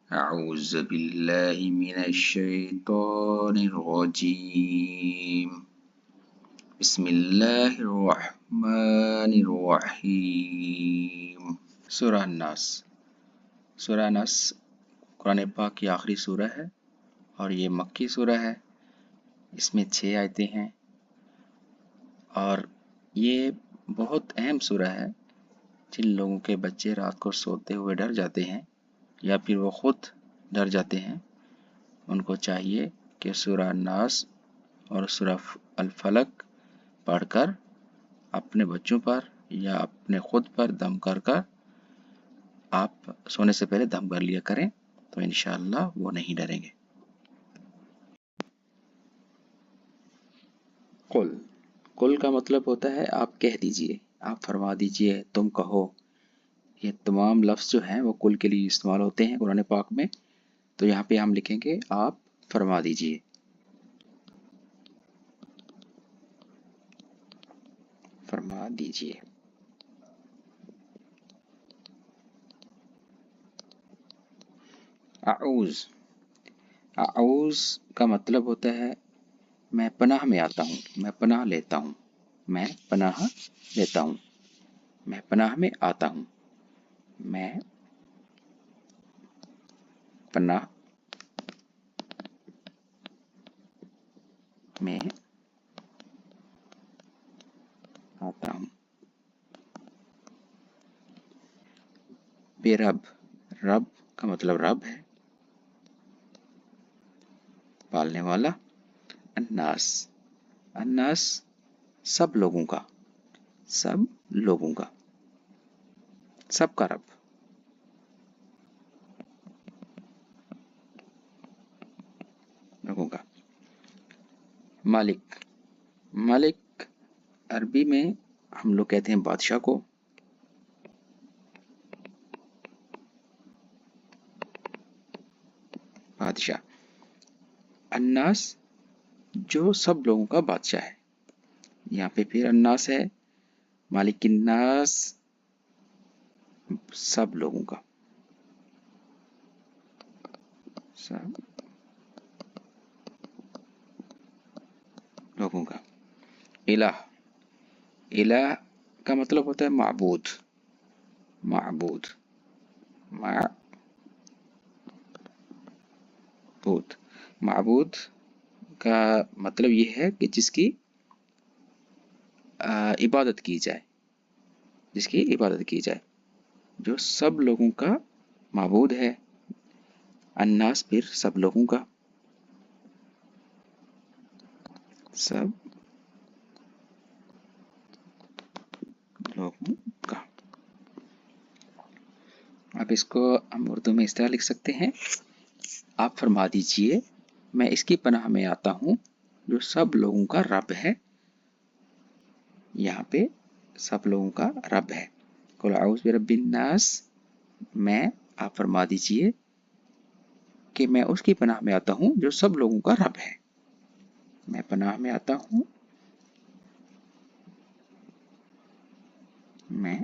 أعوذ بالله من الشيطان الرجيم بسم الله الرحمن الرحيم سورہ الناس۔ سورہ ناس قرآن پاک کی آخری سورہ ہے اور یہ مکی سورہ ہے۔ اس میں 6 آیتیں ہیں اور یہ بہت اہم سورہ ہے۔ جن لوگوں کے بچے رات کو سوتے ہوئے ڈر جاتے ہیں یا پھر وہ خود ڈر جاتے ہیں، ان کو چاہیے کہ سورہ الناس اور سورہ الفلق پڑھ کر اپنے بچوں پر یا اپنے خود پر دم کر کر آپ سونے سے پہلے دم کر لیا کریں، تو انشاءاللہ وہ نہیں ڈریں گے۔ قل کا مطلب ہوتا ہے آپ کہہ دیجئے، آپ فرما دیجئے، تم کہو۔ یہ تمام لفظ جو ہیں وہ قل کے لیے استعمال ہوتے ہیں قرآن پاک میں، تو یہاں پہ ہم لکھیں گے آپ فرما دیجئے۔ فرما دیجئے۔ اعوذ کا مطلب ہوتا ہے میں پناہ میں آتا ہوں، میں پناہ لیتا ہوں، میں پناہ لیتا ہوں، میں پناہ میں آتا ہوں، میں پناہ میں آتا ہوں۔ بے رب، رب کا مطلب رب ہے، پالنے والا۔ الناس، الناس سب لوگوں کا، سب لوگوں کا، سب کا رب۔ لوگوں کا۔ مالک، مالک عربی میں ہم لوگ کہتے ہیں بادشاہ کو۔ بادشاہ۔ الناس جو سب لوگوں کا بادشاہ ہے۔ یہاں پہ پھر الناس ہے، مالک الناس سب لوگوں کا، سب لوگوں کا۔ الہ، الہ کا مطلب ہوتا ہے معبود، معبود، معبود۔ معبود کا مطلب یہ ہے کہ جس کی عبادت کی جائے، جس کی عبادت کی جائے، جو سب لوگوں کا معبود ہے۔ الناس پھر سب لوگوں کا، سب لوگوں کا۔ اب اس کو ہم اردو میں اس طرح لکھ سکتے ہیں، آپ فرما دیجئے میں اس کی پناہ میں آتا ہوں جو سب لوگوں کا رب ہے۔ یہاں پہ سب لوگوں کا رب ہے۔ قل اعوذ برب الناس، میں آپ فرما دیجئے کہ میں اس کی پناہ میں آتا ہوں جو سب لوگوں کا رب ہے۔ میں پناہ میں آتا ہوں، میں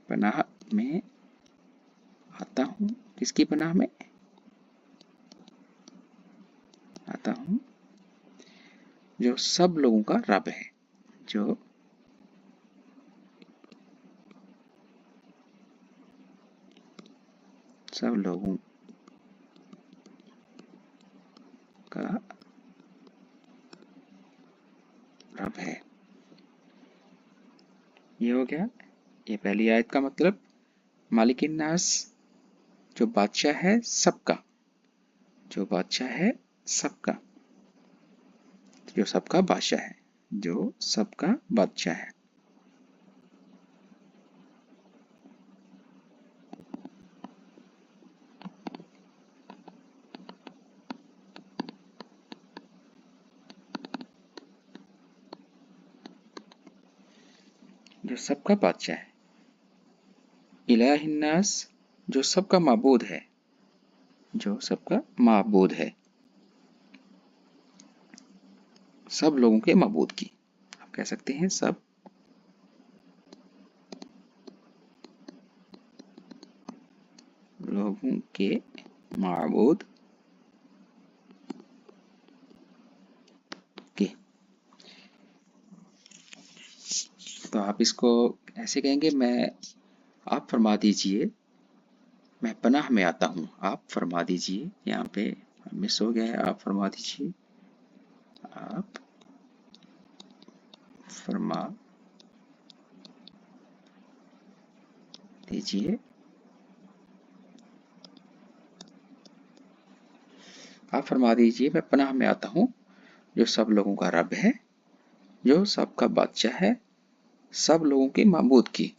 پناہ میں آتا ہوں، کس کی پناہ میں آتا ہوں؟ جو سب لوگوں کا رب ہے، جو سب لوگوں کا رب ہے۔ یہ ہو گیا، یہ پہلی آیت کا مطلب۔ مالک الناس جو بادشاہ ہے سب کا، جو بادشاہ ہے سب کا، جو سب کا بادشاہ ہے، جو سب کا بادشاہ ہے۔ جو سب کا بادشاہ ہے۔ الہ الناس جو سب کا معبود ہے، جو سب کا معبود ہے، سب لوگوں کے معبود کی، آپ کہہ سکتے ہیں سب लोगों के माबूद के। तो आप इसको ऐसे कहेंगे, आप फरमा दीजिए, मैं पनाह में आता हूँ। आप फरमा दीजिए, यहाँ पे मिस हो गया है, आप फरमा दीजिए, आप फरमा दीजिए, आप फरमा दीजिए मैं पनाह में आता हूँ जो सब लोगों का रब है, जो सबका बादशाह है, सब लोगों के माबूद की।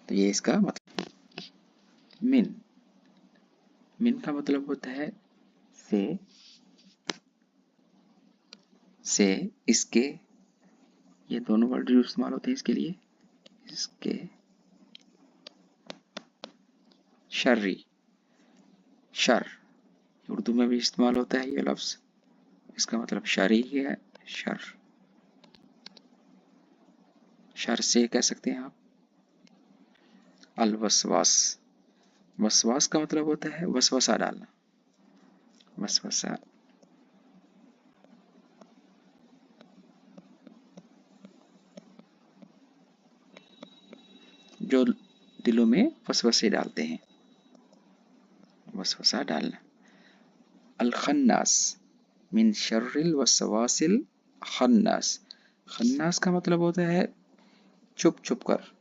तो ये इसका मतलब। मिन का मतलब होता है से, इसके, ये दोनों वर्ड जो इस्तेमाल होते हैं इसके लिए, इसके, शर्री, शर, उर्दू में भी इस्तेमाल होता है ये लफ्ज, इसका मतलब शर ही है, शर। शर से कह सकते हैं आप। अल वसवास, वसवास का मतलब होता है वसवसा डालना, वसवसा, जो दिलों में वसवसे डालते हैं, वसवसा डालना। अल खन्नास, मिन शर्रिल वसवासिल खन्नास, खन्नास का मतलब होता है छुप छुप कर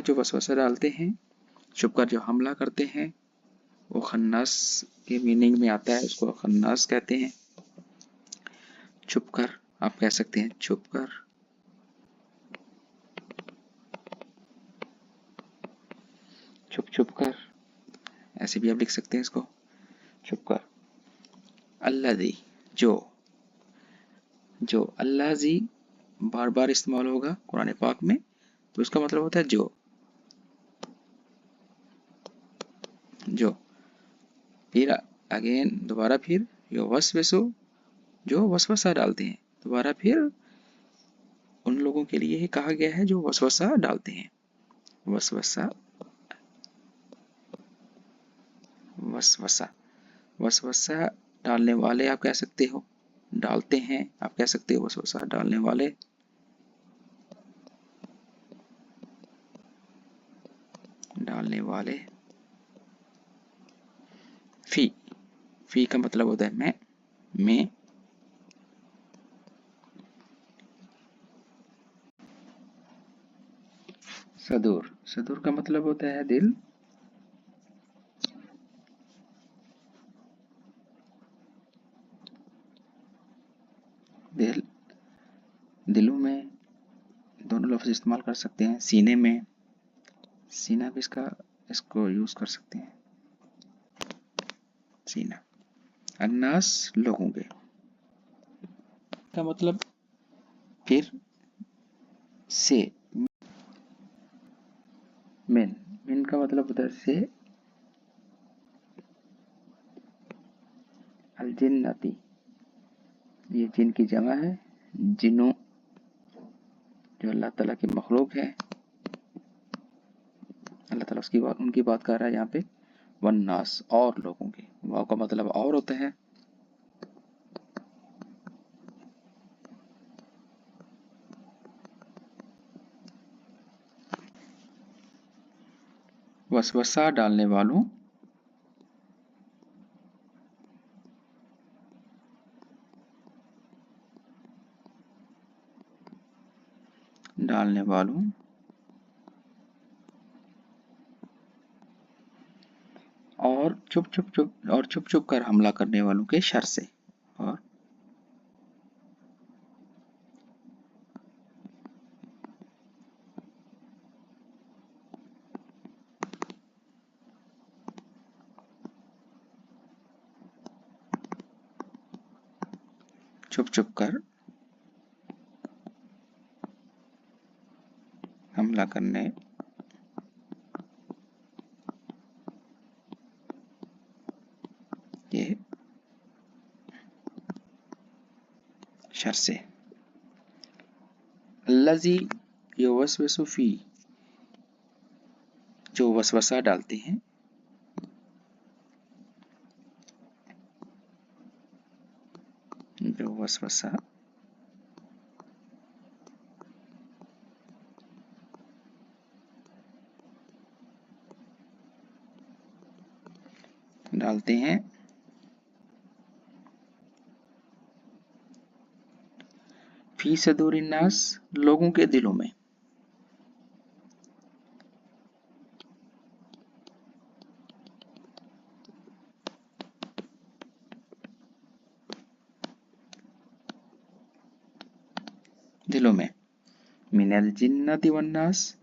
जो वसवसा डालते हैं, छुप कर जो हमला करते हैं, वो खन्नास के मीनिंग में आता है, उसको खन्नास कहते हैं। छुप कर, आप कह सकते हैं छुप कर, छुप छुप कर, ऐसे भी आप लिख सकते हैं इसको, छुप कर। अल्लाजी, जो अल्लाजी बार बार इस्तेमाल होगा कुरान पाक में, तो उसका मतलब होता है जो। फिर अगेन दोबारा, फिर यो वसवसु, जो वसवसा डालते हैं, दोबारा फिर उन लोगों के लिए ही कहा गया है जो वसवसा डालते हैं। वसवसा, वसवसा, वसवसा डालने वाले आप कह सकते हो, डालते हैं आप कह सकते हो, वसवसा डालने वाले। डालने वाले। फी का मतलब होता है मैं। सदूर का मतलब होता है दिल। दिलों में दोनों लफ्ज इस्तेमाल कर सकते हैं। सीने में, सीना भी इसको यूज कर सकते हैं, सीना। अन्नास, लोगों के का मतलब फिर से। मिन का मतलब होता है से। अल जिन्नती, ये जिन की जमा है, जिन्नों, जो अल्लाह ताला की मखलूक है, अल्लाह ताला उनकी बात कर रहा है यहाँ पे। वन्नास, और लोगों के, वाव का मतलब और होता है। वसवसा डालने वालों, और छुप छुप कर हमला करने वालों के शर से। और छुप छुप कर हमला करने के शर से। अल्लाजी युवस्विसु फी, जो वसवसा डालते हैं, जो वसवसा डालते हैं, फी सदूरिन नास, लोगों के दिलों में। दिलों में। मिनल जिन्नति वन्नास,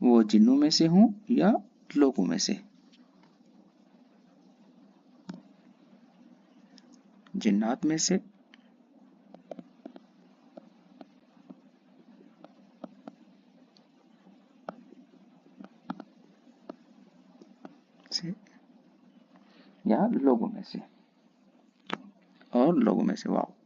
वो जिन्नों में से हों या लोगों में से। जिन्नात में से, या लोगों में से, और लोगों में से। वाह।